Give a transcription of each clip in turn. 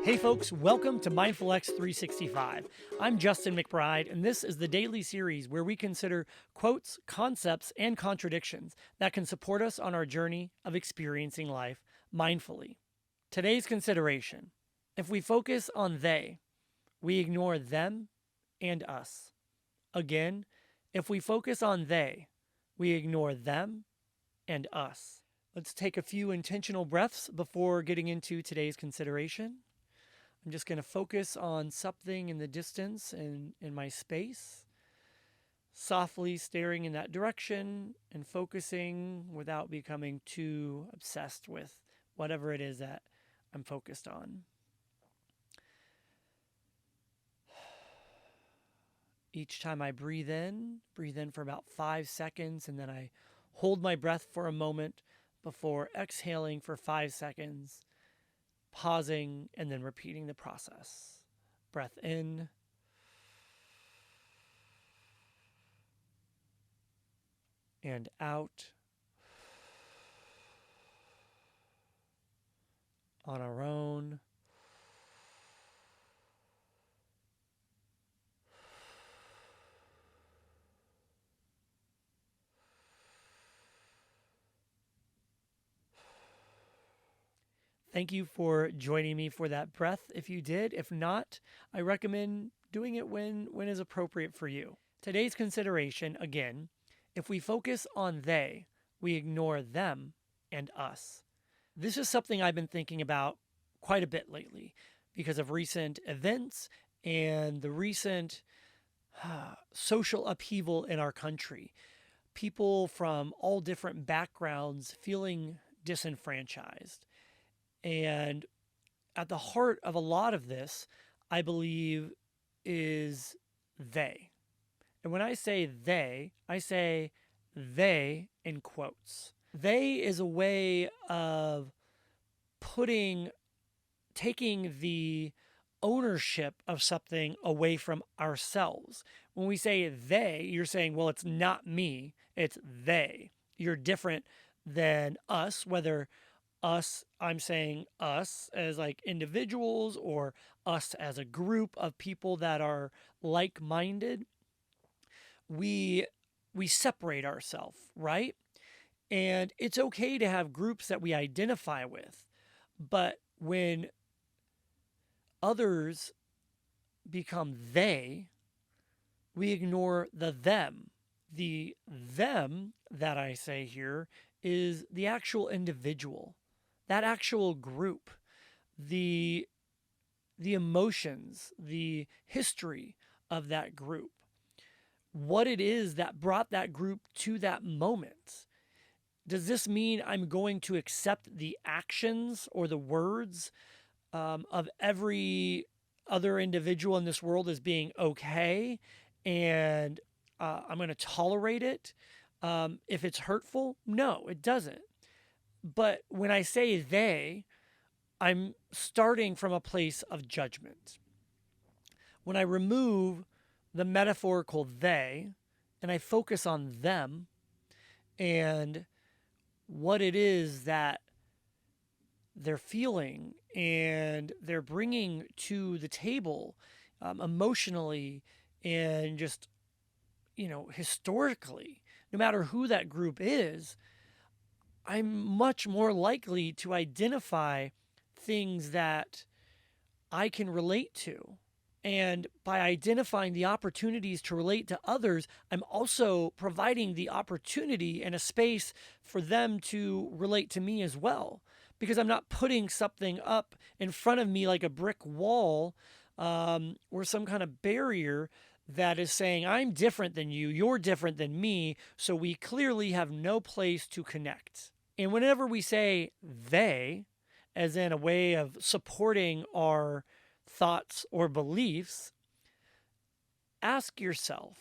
Hey folks, welcome to Mindful MX365. I'm Justin McBride, and this is the daily series where we consider quotes, concepts, and contradictions that can support us on our journey of experiencing life mindfully. Today's consideration: if we focus on they, we ignore them and us. Again, if we focus on they, we ignore them and us. Let's take a few intentional breaths before getting into today's consideration. I'm just going to focus on something in the distance and in my space, softly staring in that direction and focusing without becoming too obsessed with whatever it is that I'm focused on. Each time I breathe in for about 5 seconds, and then I hold my breath for a moment before exhaling for 5 seconds, pausing, and then repeating the process. Breath in. And out. On our own. Thank you for joining me for that breath if you did. If not, I recommend doing it when is appropriate for you. Today's consideration, again, if we focus on they, we ignore them and us. This is something I've been thinking about quite a bit lately because of recent events and the recent social upheaval in our country. People from all different backgrounds feeling disenfranchised. And at the heart of a lot of this, I believe, is they. And when I say they in quotes. They is a way of taking the ownership of something away from ourselves. When we say they, you're saying, well, it's not me, it's they. You're different than us, whether us, I'm saying us as like individuals or us as a group of people that are like-minded. We separate ourselves, right? And it's okay to have groups that we identify with. But when others become they, we ignore the them. The them that I say here is the actual individual, that actual group, the emotions, the history of that group, what it is that brought that group to that moment. Does this mean I'm going to accept the actions or the words of every other individual in this world as being okay, and I'm going to tolerate it if it's hurtful? No, it doesn't. But when I say they, I'm starting from a place of judgment. When I remove the metaphorical they and I focus on them and what it is that they're feeling and they're bringing to the table emotionally and just, historically, no matter who that group is, I'm much more likely to identify things that I can relate to. And by identifying the opportunities to relate to others, I'm also providing the opportunity and a space for them to relate to me as well. Because I'm not putting something up in front of me like a brick wall or some kind of barrier that is saying, I'm different than you, you're different than me, so we clearly have no place to connect. And whenever we say they, as in a way of supporting our thoughts or beliefs, ask yourself,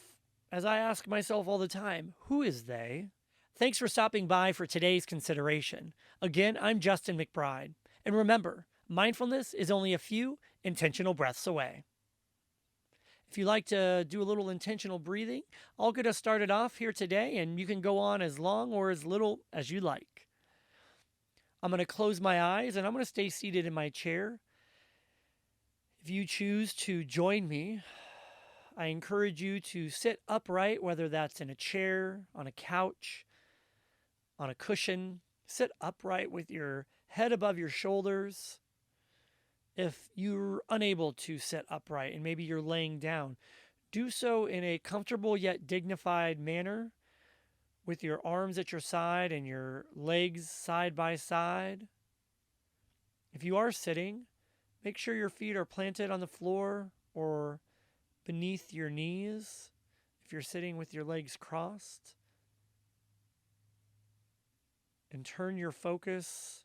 as I ask myself all the time, who is they? Thanks for stopping by for today's consideration. Again, I'm Justin McBride. And remember, mindfulness is only a few intentional breaths away. If you like to do a little intentional breathing, I'll get us started off here today, and you can go on as long or as little as you like. I'm going to close my eyes, and I'm going to stay seated in my chair. If you choose to join me, I encourage you to sit upright, whether that's in a chair, on a couch, on a cushion. Sit upright with your head above your shoulders. If you're unable to sit upright and maybe you're laying down, do so in a comfortable yet dignified manner with your arms at your side and your legs side by side. If you are sitting, make sure your feet are planted on the floor or beneath your knees if you're sitting with your legs crossed. And turn your focus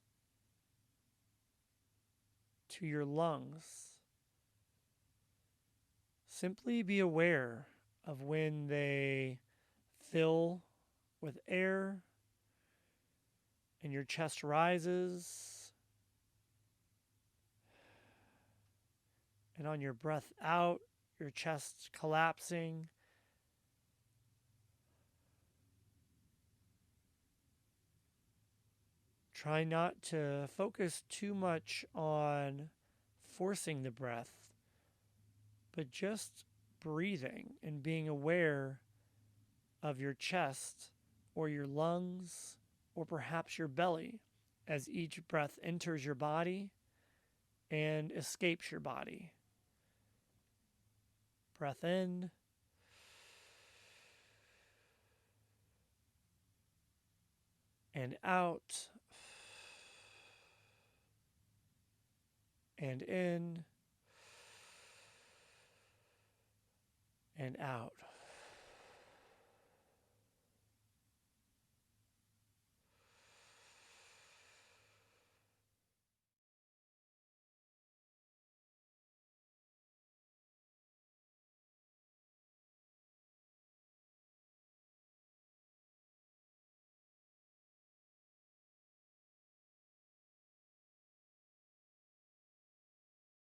to your lungs. Simply be aware of when they fill with air and your chest rises. And on your breath out, your chest collapsing. Try not to focus too much on forcing the breath, but just breathing and being aware of your chest or your lungs or perhaps your belly as each breath enters your body and escapes your body. Breath in. And out. And in. And out.